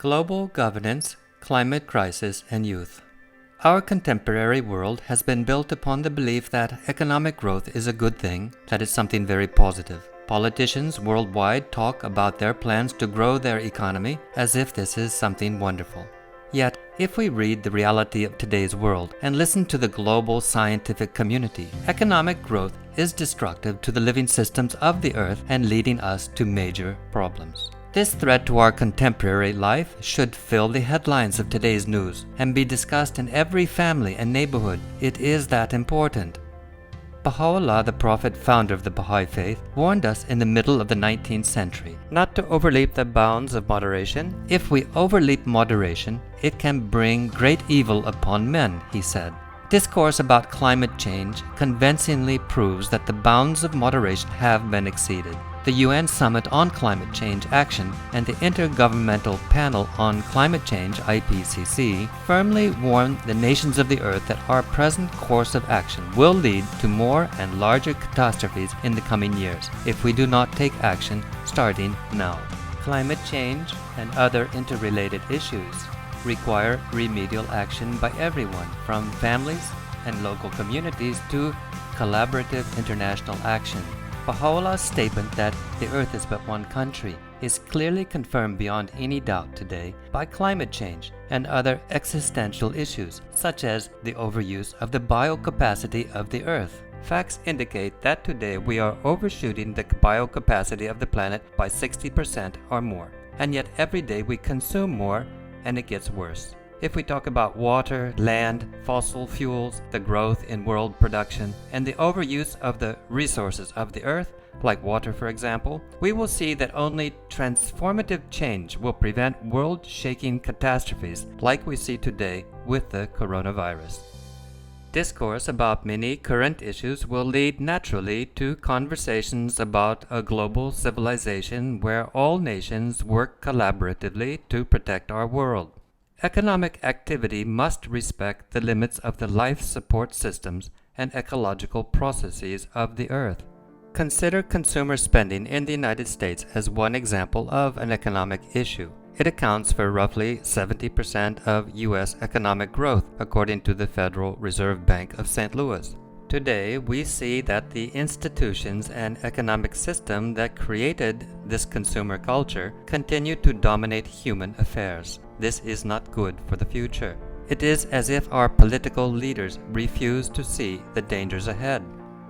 Global governance, climate crisis, and youth. Our contemporary world has been built upon the belief that economic growth is a good thing, that it's something very positive. Politicians worldwide talk about their plans to grow their economy as if this is something wonderful. Yet, if we read the reality of today's world and listen to the global scientific community, economic growth is destructive to the living systems of the earth and leading us to major problems. This threat to our contemporary life should fill the headlines of today's news and be discussed in every family and neighborhood. It is that important. Baha'u'llah, the prophet founder of the Bahá'í faith, warned us in the middle of the 19th century not to overleap the bounds of moderation. If we overleap moderation, it can bring great evil upon men, he said. Discourse about climate change convincingly proves that the bounds of moderation have been exceeded. The UN Summit on Climate Change Action and the Intergovernmental Panel on Climate Change (IPCC) firmly warn the nations of the earth that our present course of action will lead to more and larger catastrophes in the coming years if we do not take action starting now. Climate change and other interrelated issues require remedial action by everyone, from families and local communities to collaborative international action. Baha'u'llah's statement that the earth is but one country is clearly confirmed beyond any doubt today by climate change and other existential issues, such as the overuse of the biocapacity of the earth. Facts indicate that today we are overshooting the biocapacity of the planet by 60% or more, and yet every day we consume more and it gets worse. If we talk about water, land, fossil fuels, the growth in world production, and the overuse of the resources of the earth, like water for example, we will see that only transformative change will prevent world-shaking catastrophes like we see today with the coronavirus. Discourse about many current issues will lead naturally to conversations about a global civilization where all nations work collaboratively to protect our world. Economic activity must respect the limits of the life support systems and ecological processes of the earth. Consider consumer spending in the United States as one example of an economic issue. It accounts for roughly 70% of U.S. economic growth, according to the Federal Reserve Bank of St. Louis. Today, we see that the institutions and economic system that created this consumer culture continue to dominate human affairs. This is not good for the future. It is as if our political leaders refuse to see the dangers ahead.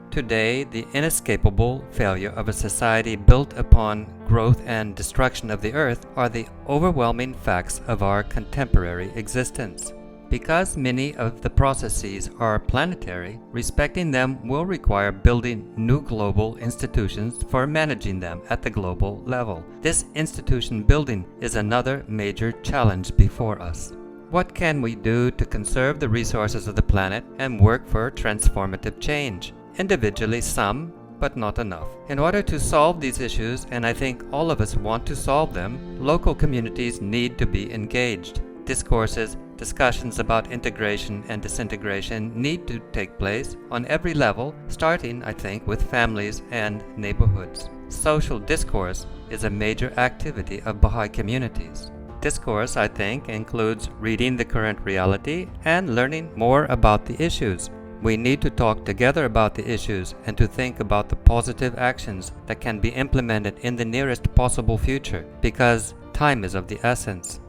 Today, the inescapable failure of a society built upon growth and destruction of the earth are the overwhelming facts of our contemporary existence. Because many of the processes are planetary, respecting them will require building new global institutions for managing them at the global level. This institution building is another major challenge before us. What can we do to conserve the resources of the planet and work for transformative change? Individually, some, but not enough. In order to solve these issues, and I think all of us want to solve them, local communities need to be engaged. Discourses, discussions about integration and disintegration need to take place on every level, starting, I think, with families and neighborhoods. Social discourse is a major activity of Baha'i communities. Discourse, I think, includes reading the current reality and learning more about the issues. We need to talk together about the issues and to think about the positive actions that can be implemented in the nearest possible future, because time is of the essence.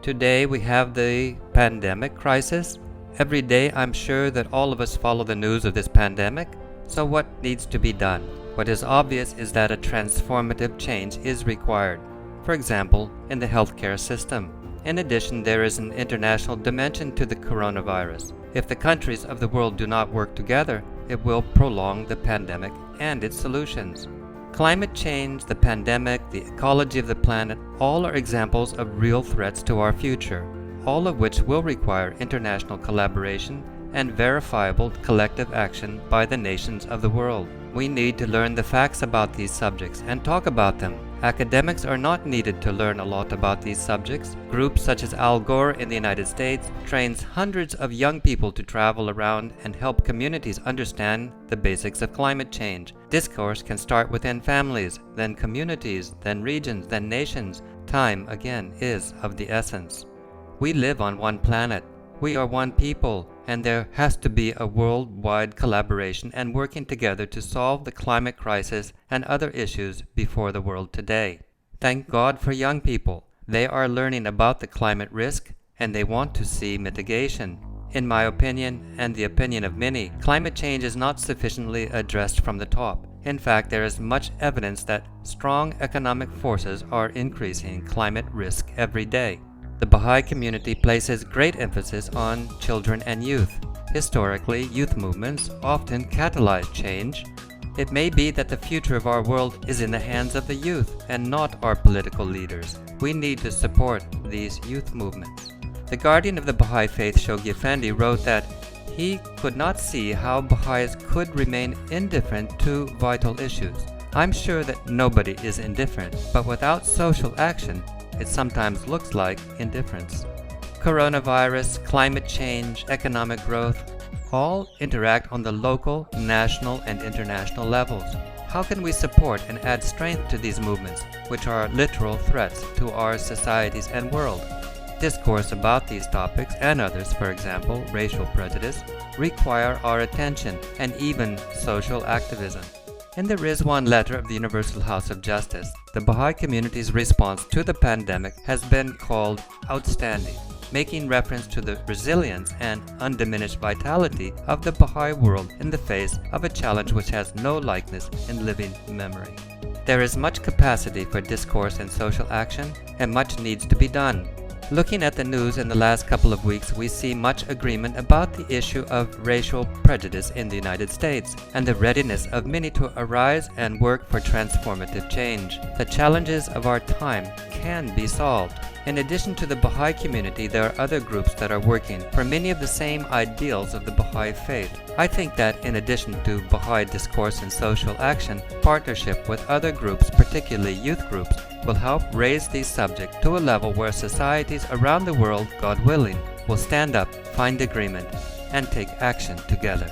Today we have the pandemic crisis. Every day I'm sure that all of us follow the news of this pandemic. So what needs to be done? What is obvious is that a transformative change is required. For example, in the healthcare system. In addition, there is an international dimension to the coronavirus. If the countries of the world do not work together, it will prolong the pandemic and its solutions. Climate change, the pandemic, the ecology of the planet, all are examples of real threats to our future, all of which will require international collaboration and verifiable collective action by the nations of the world. We need to learn the facts about these subjects and talk about them. Academics are not needed to learn a lot about these subjects. Groups such as Al Gore in the United States trains hundreds of young people to travel around and help communities understand the basics of climate change. Discourse can start within families, then communities, then regions, then nations, Time, again, is of the essence. We live on one planet. We are one people, and there has to be a worldwide collaboration and working together to solve the climate crisis and other issues before the world today. Thank God for young people. They are learning about the climate risk, and they want to see mitigation. In my opinion, and the opinion of many, climate change is not sufficiently addressed from the top. In fact, there is much evidence that strong economic forces are increasing climate risk every day. The Baha'i community places great emphasis on children and youth. Historically, youth movements often catalyze change. It may be that the future of our world is in the hands of the youth and not our political leaders. We need to support these youth movements. The guardian of the Baha'i faith, Shoghi Effendi, wrote that he could not see how Baha'is could remain indifferent to vital issues. I'm sure that nobody is indifferent, but without social action, it sometimes looks like indifference. Coronavirus, climate change, economic growth, all interact on the local, national, and international levels. How can we support and add strength to these movements, which are literal threats to our societies and world? Discourse about these topics and others, for example, racial prejudice, require our attention and even social activism. In the Rizwan letter of the Universal House of Justice, the Baha'i community's response to the pandemic has been called outstanding, making reference to the resilience and undiminished vitality of the Baha'i world in the face of a challenge which has no likeness in living memory. There is much capacity for discourse and social action, and much needs to be done. Looking at the news in the last couple of weeks, we see much agreement about the issue of racial prejudice in the United States and the readiness of many to arise and work for transformative change. The challenges of our time can be solved. In addition to the Baha'i community, there are other groups that are working for many of the same ideals of the Baha'i faith. I think that in addition to Baha'i discourse and social action, partnership with other groups, particularly youth groups, will help raise these subjects to a level where societies around the world, God willing, will stand up, find agreement, and take action together.